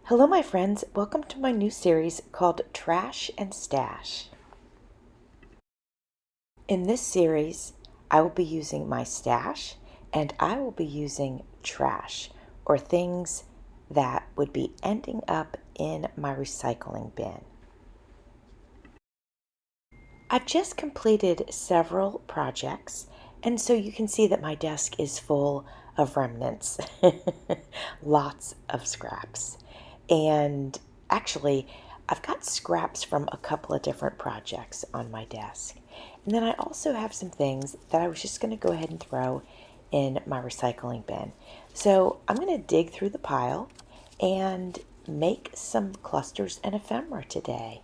Hello, my friends. Welcome to my new series called Trash and Stash. In this series, I will be using my stash and I will be using trash, or things that would be ending up in my recycling bin. I've just completed several projects, and so you can see that my desk is full of remnants, lots of scraps. And actually, I've got scraps from a couple of different projects on my desk. And then I also have some things that I was just going to go ahead and throw in my recycling bin. So I'm going to dig through the pile and make some clusters and ephemera today.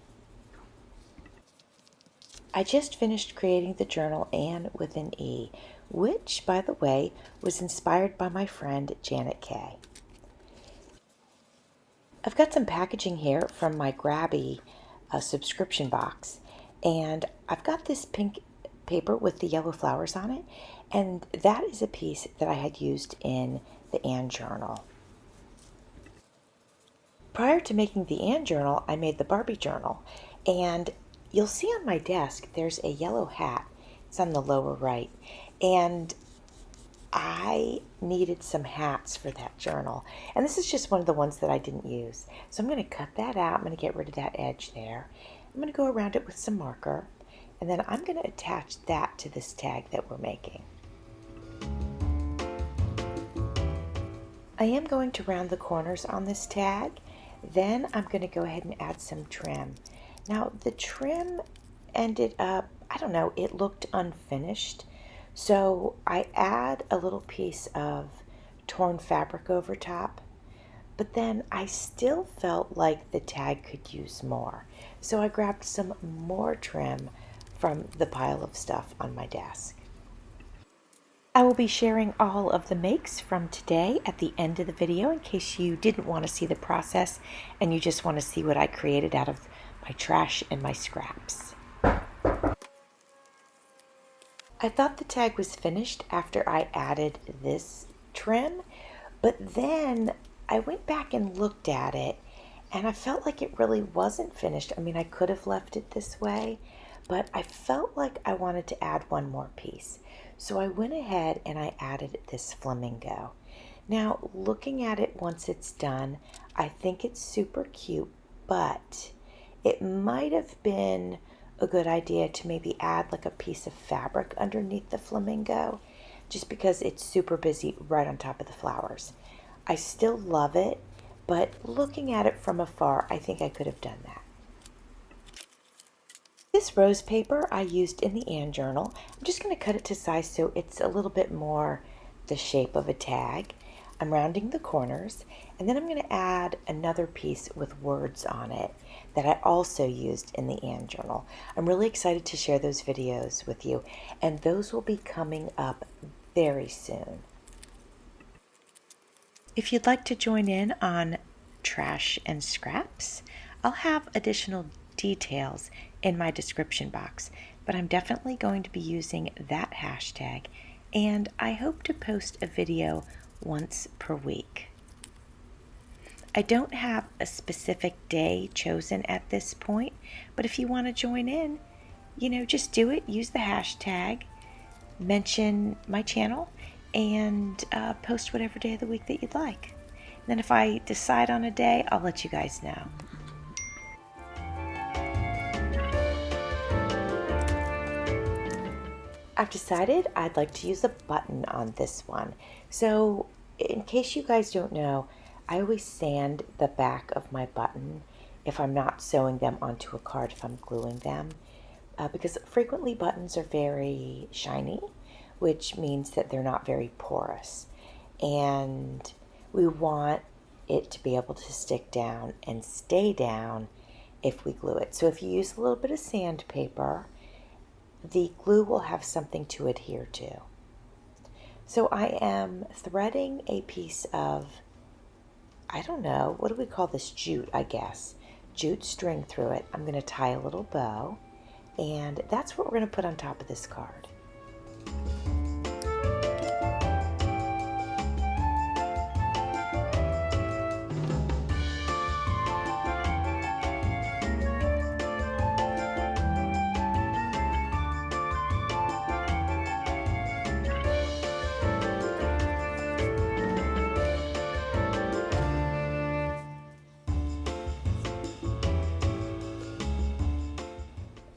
I just finished creating the journal Anne with an E, which, by the way, was inspired by my friend Janet Kay. I've got some packaging here from my Grabby subscription box, and I've got this pink paper with the yellow flowers on it, and that is a piece that I had used in the Anne journal. Prior to making the Anne journal, I made the Barbie journal, and you'll see on my desk there's a yellow hat. It's on the lower right, and I needed some hats for that journal, and this is just one of the ones that I didn't use. So I'm going to cut that out. I'm going to get rid of that edge there. I'm going to go around it with some marker, and then I'm going to attach that to this tag that we're making. I am going to round the corners on this tag. Then I'm going to go ahead and add some trim. Now the trim ended up, I don't know, it looked unfinished. So I add a little piece of torn fabric over top, but then I still felt like the tag could use more. So I grabbed some more trim from the pile of stuff on my desk. I will be sharing all of the makes from today at the end of the video in case you didn't want to see the process and you just want to see what I created out of my trash and my scraps. I thought the tag was finished after I added this trim, but then I went back and looked at it and I felt like it really wasn't finished. I mean, I could have left it this way, but I felt like I wanted to add one more piece. So I went ahead and I added this flamingo. Now, looking at it once it's done, I think it's super cute, but it might have been a good idea to maybe add like a piece of fabric underneath the flamingo, just because it's super busy right on top of the flowers. I still love it, but looking at it from afar, I think I could have done that. This rose paper I used in the Anne journal. I'm just going to cut it to size so it's a little bit more the shape of a tag. I'm rounding the corners, and then I'm going to add another piece with words on it that I also used in the Anne journal. I'm really excited to share those videos with you, and those will be coming up very soon. If you'd like to join in on trash and scraps, I'll have additional details in my description box, but I'm definitely going to be using that hashtag, and I hope to post a video once per week. I don't have a specific day chosen at this point, but if you want to join in, just do it. Use the hashtag, mention my channel, and post whatever day of the week that you'd like. And then if I decide on a day, I'll let you guys know. I've decided I'd like to use a button on this one. So in case you guys don't know, I always sand the back of my button if I'm not sewing them onto a card, if I'm gluing them, because frequently buttons are very shiny, which means that they're not very porous. And we want it to be able to stick down and stay down if we glue it. So if you use a little bit of sandpaper, the glue will have something to adhere to. So I am threading a piece of, I don't know, what do we call this? Jute, I guess. Jute string through it. I'm going to tie a little bow, and that's what we're going to put on top of this card.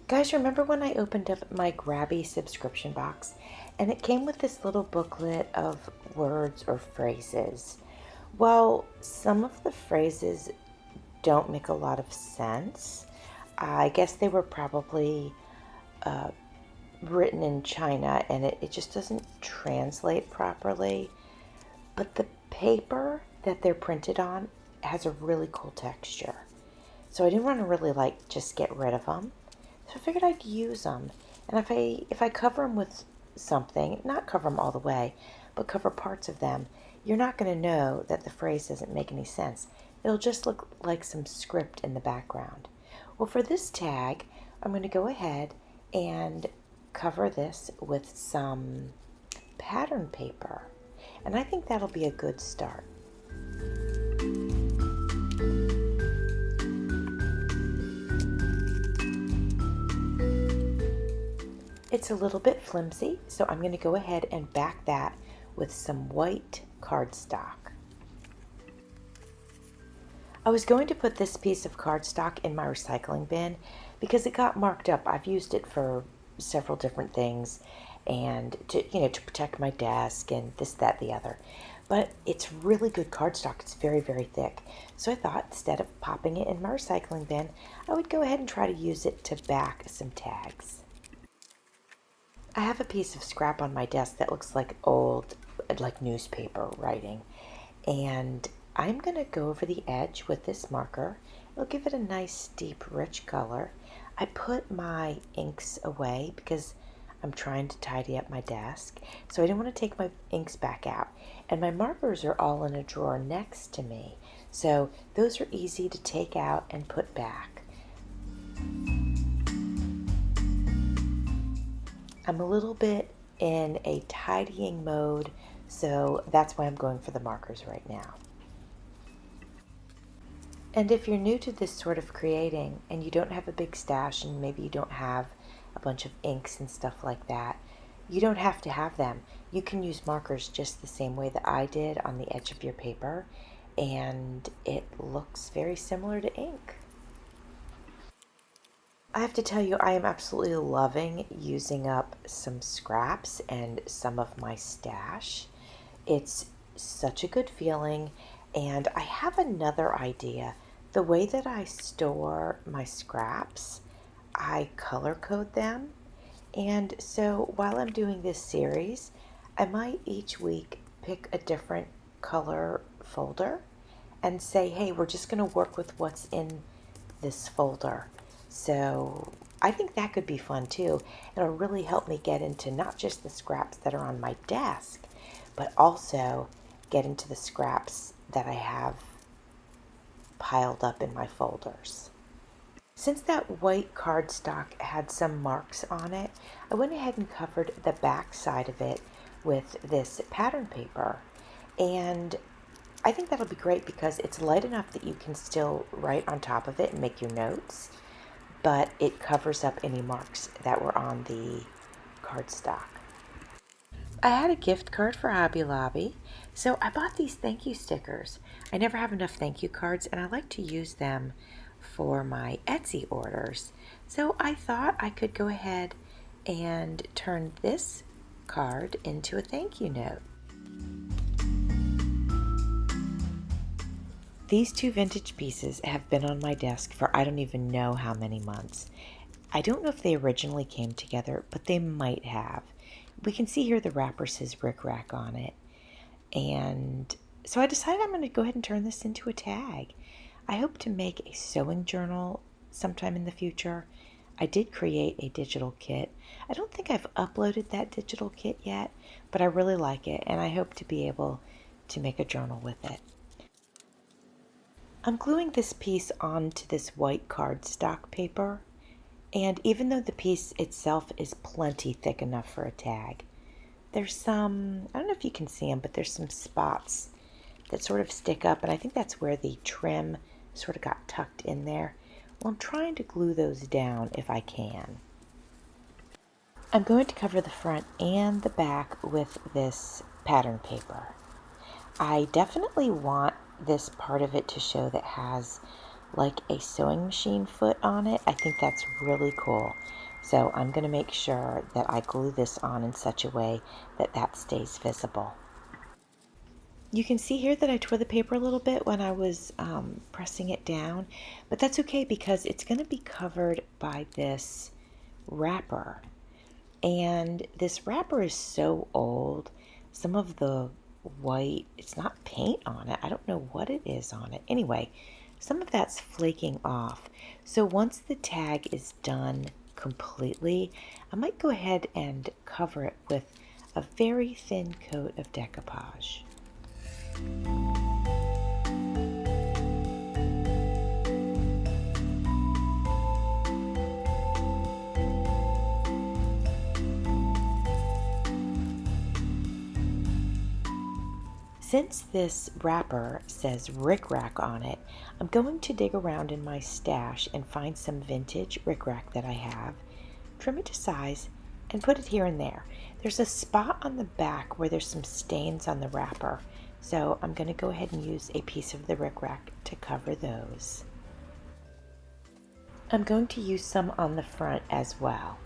Guys, remember when I opened up my Grabby subscription box and it came with this little booklet of words or phrases? Well, some of the phrases don't make a lot of sense. I guess they were probably written in China and it just doesn't translate properly. But the paper that they're printed on has a really cool texture. So I didn't want to really just get rid of them. So I figured I'd use them. And if I cover them with something, not cover them all the way, but cover parts of them, you're not going to know that the phrase doesn't make any sense. It'll just look like some script in the background. Well, for this tag, I'm going to go ahead and cover this with some pattern paper. And I think that'll be a good start. It's a little bit flimsy, so I'm going to go ahead and back that with some white cardstock. I was going to put this piece of cardstock in my recycling bin because it got marked up. I've used it for several different things and to protect my desk and this, that, the other. But it's really good cardstock. It's very, very thick. So I thought instead of popping it in my recycling bin, I would go ahead and try to use it to back some tags. I have a piece of scrap on my desk that looks like old, newspaper writing. And I'm going to go over the edge with this marker. It'll give it a nice, deep, rich color. I put my inks away because I'm trying to tidy up my desk. So I didn't want to take my inks back out. And my markers are all in a drawer next to me. So those are easy to take out and put back. I'm a little bit in a tidying mode, so that's why I'm going for the markers right now. And if you're new to this sort of creating and you don't have a big stash and maybe you don't have a bunch of inks and stuff like that, you don't have to have them. You can use markers just the same way that I did on the edge of your paper, and it looks very similar to ink. I have to tell you, I am absolutely loving using up some scraps and some of my stash. It's such a good feeling, and I have another idea. The way that I store my scraps, I color code them, and so while I'm doing this series, I might each week pick a different color folder and say, hey, we're just going to work with what's in this folder. So I think that could be fun too. It'll really help me get into not just the scraps that are on my desk, but also get into the scraps that I have piled up in my folders. Since that white cardstock had some marks on it, I went ahead and covered the back side of it with this pattern paper. And I think that'll be great because it's light enough that you can still write on top of it and make your notes, but it covers up any marks that were on the cardstock. I had a gift card for Hobby Lobby, so I bought these thank you stickers. I never have enough thank you cards, and I like to use them for my Etsy orders. So I thought I could go ahead and turn this card into a thank you note. These two vintage pieces have been on my desk for I don't even know how many months. I don't know if they originally came together, but they might have. We can see here the wrapper says rickrack on it. And so I decided I'm going to go ahead and turn this into a tag. I hope to make a sewing journal sometime in the future. I did create a digital kit. I don't think I've uploaded that digital kit yet, but I really like it, and I hope to be able to make a journal with it. I'm gluing this piece onto this white cardstock paper, and even though the piece itself is plenty thick enough for a tag, there's some, I don't know if you can see them, but there's some spots that sort of stick up, and I think that's where the trim sort of got tucked in there. Well, I'm trying to glue those down if I can. I'm going to cover the front and the back with this pattern paper. I definitely want this part of it to show that has like a sewing machine foot on it. I think that's really cool. So I'm going to make sure that I glue this on in such a way that that stays visible. You can see here that I tore the paper a little bit when I was pressing it down, but that's okay because it's going to be covered by this wrapper. And this wrapper is so old. Some of the white, it's not paint on it. I don't know what it is on it. Anyway, some of that's flaking off. So once the tag is done completely, I might go ahead and cover it with a very thin coat of decoupage. Since this wrapper says rickrack on it, I'm going to dig around in my stash and find some vintage rickrack that I have, trim it to size, and put it here and there. There's a spot on the back where there's some stains on the wrapper, so I'm going to go ahead and use a piece of the rickrack to cover those. I'm going to use some on the front as well.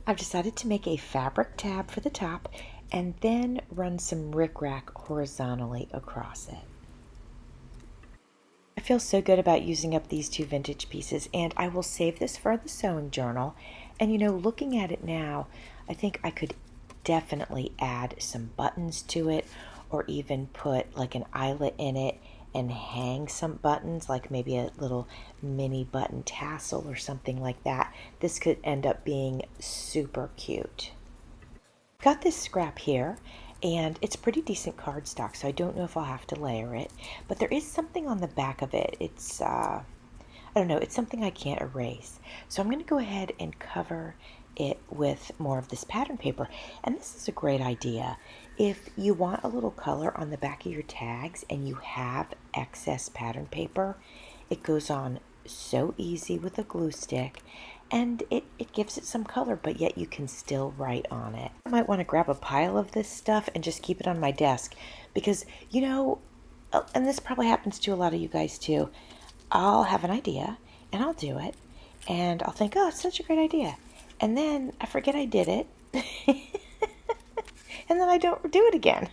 I've decided to make a fabric tab for the top and then run some rickrack horizontally across it. I feel so good about using up these two vintage pieces, and I will save this for the sewing journal. And you know, looking at it now, I think I could definitely add some buttons to it, or even put like an eyelet in it and hang some buttons, like maybe a little mini button tassel or something like that. This could end up being super cute. Got this scrap here, and it's pretty decent cardstock, so I don't know if I'll have to layer it, but there is something on the back of it. It's I don't know, it's something I can't erase. So I'm going to go ahead and cover it with more of this pattern paper. And this is a great idea. If you want a little color on the back of your tags and you have excess pattern paper, it goes on so easy with a glue stick, and it gives it some color, but yet you can still write on it. I might want to grab a pile of this stuff and just keep it on my desk because, you know, and this probably happens to a lot of you guys too, I'll have an idea and I'll do it and I'll think, oh, it's such a great idea. And then I forget I did it. And then I don't do it again.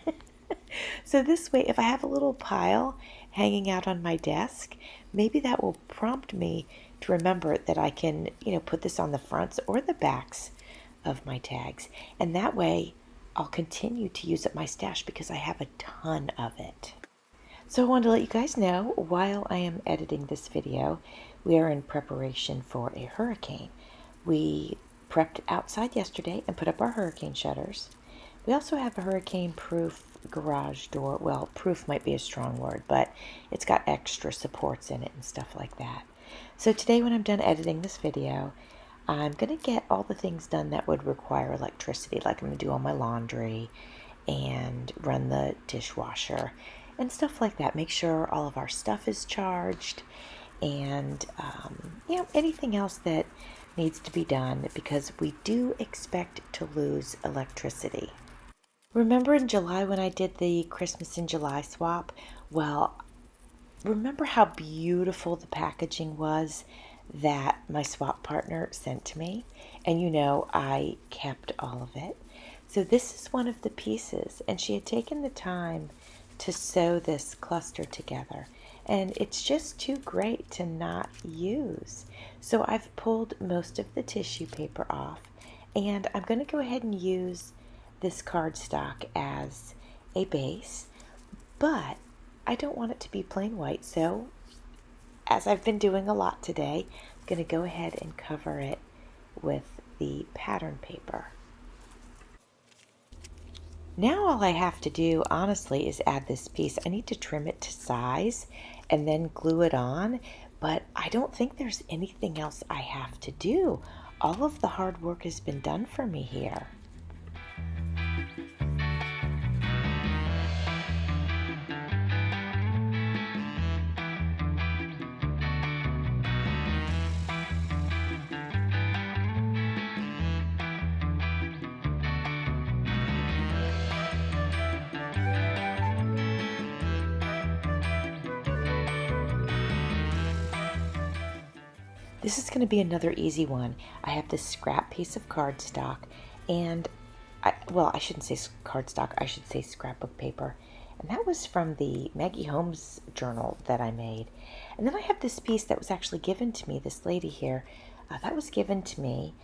So this way, if I have a little pile hanging out on my desk, maybe that will prompt me to remember that I can, you know, put this on the fronts or the backs of my tags. And that way I'll continue to use up my stash because I have a ton of it. So I wanted to let you guys know, while I am editing this video, we are in preparation for a hurricane. We prepped outside yesterday and put up our hurricane shutters. We also have a hurricane-proof garage door. Well, proof might be a strong word, but it's got extra supports in it and stuff like that. So today when I'm done editing this video, I'm going to get all the things done that would require electricity, like I'm going to do all my laundry and run the dishwasher and stuff like that. Make sure all of our stuff is charged and, you know, anything else that needs to be done because we do expect to lose electricity. Remember in July when I did the Christmas in July swap? Well, remember how beautiful the packaging was that my swap partner sent to me? And you know, I kept all of it. So this is one of the pieces, and she had taken the time to sew this cluster together. And it's just too great to not use. So I've pulled most of the tissue paper off, and I'm going to go ahead and use this cardstock as a base, but I don't want it to be plain white, so as I've been doing a lot today, I'm going to go ahead and cover it with the pattern paper. Now all I have to do, honestly, is add this piece. I need to trim it to size and then glue it on, but I don't think there's anything else I have to do. All of the hard work has been done for me here. This is going to be another easy one. I have this scrap piece of cardstock, and I shouldn't say cardstock, I should say scrapbook paper. And that was from the Maggie Holmes journal that I made. And then I have this piece that was actually given to me, this lady here, that was given to me.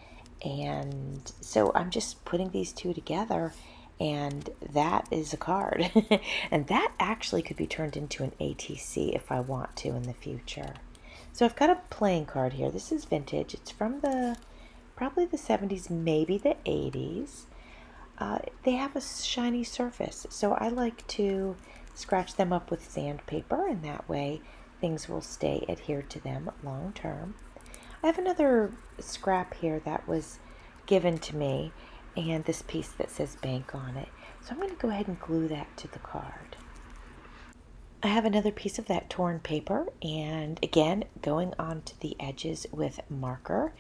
And so I'm just putting these two together, and that is a card. And that actually could be turned into an ATC if I want to in the future. So I've got a playing card here. This is vintage. It's from probably the 70s, maybe the 80s. They have a shiny surface, so I like to scratch them up with sandpaper, and that way things will stay adhered to them long term. I have another scrap here that was given to me, and this piece that says bank on it. So I'm going to go ahead and glue that to the card. I have another piece of that torn paper, and again, going onto the edges with marker.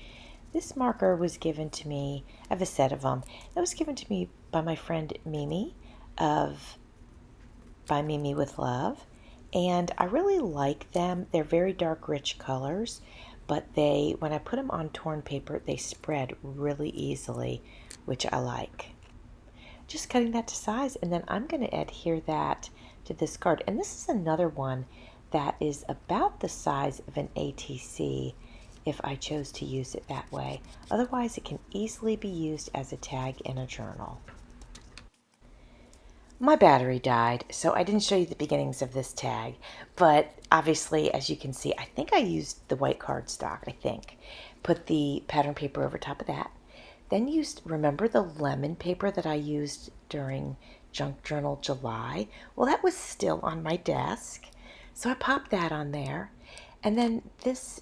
This marker was given to me, I have a set of them. That was given to me by my friend Mimi by Mimi with Love. And I really like them. They're very dark, rich colors, but when I put them on torn paper, they spread really easily, which I like. Just cutting that to size, and then I'm going to adhere that to this card. And this is another one that is about the size of an ATC if I chose to use it that way. Otherwise, it can easily be used as a tag in a journal. My battery died, so I didn't show you the beginnings of this tag, but obviously, as you can see, I think I used the white cardstock, Put the pattern paper over top of that. Then remember the lemon paper that I used during Junk Journal July? Well, that was still on my desk, so I popped that on there. And then this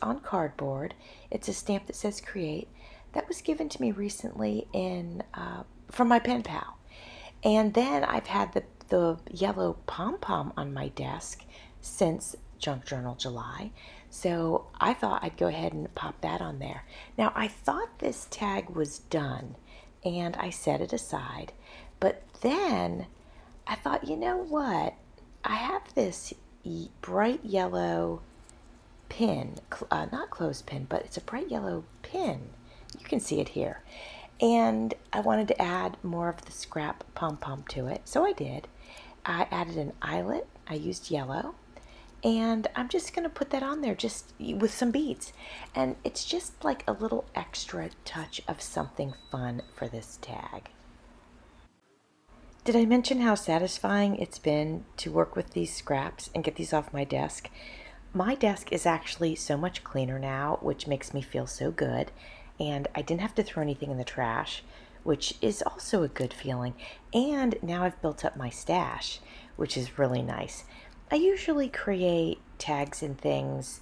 on cardboard. It's a stamp that says Create. That was given to me recently from my pen pal. And then I've had the yellow pom-pom on my desk since Junk Journal July. So I thought I'd go ahead and pop that on there. Now, I thought this tag was done, and I set it aside. But then I thought, you know what? I have this bright yellow pin, not clothespin, but it's a bright yellow pin. You can see it here. And I wanted to add more of the scrap pom-pom to it, so I did. I added an eyelet. I used yellow. And I'm just going to put that on there just with some beads. And it's just like a little extra touch of something fun for this tag. Did I mention how satisfying it's been to work with these scraps and get these off my desk? My desk is actually so much cleaner now, which makes me feel so good. And I didn't have to throw anything in the trash, which is also a good feeling. And now I've built up my stash, which is really nice. I usually create tags and things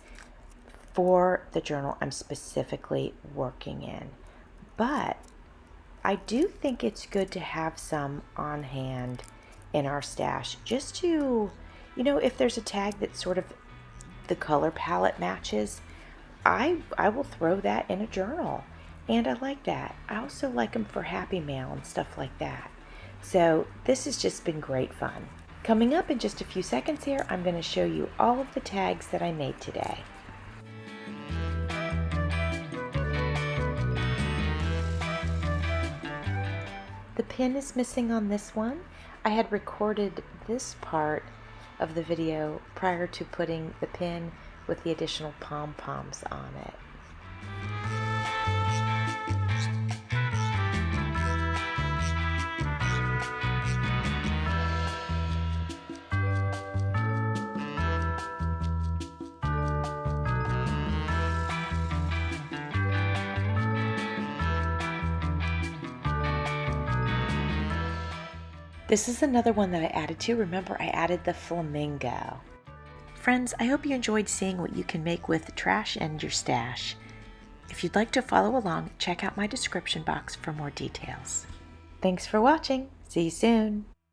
for the journal I'm specifically working in. But I do think it's good to have some on hand in our stash just to, if there's a tag that's sort of the color palette matches, I will throw that in a journal, and I like that. I also like them for Happy Mail and stuff like that. So this has just been great fun. Coming up in just a few seconds here, I'm going to show you all of the tags that I made today. The pin is missing on this one. I had recorded this part of the video prior to putting the pin with the additional pom-poms on it. This is another one that I added to. Remember, I added the flamingo. Friends, I hope you enjoyed seeing what you can make with trash and your stash. If you'd like to follow along, check out my description box for more details. Thanks for watching. See you soon.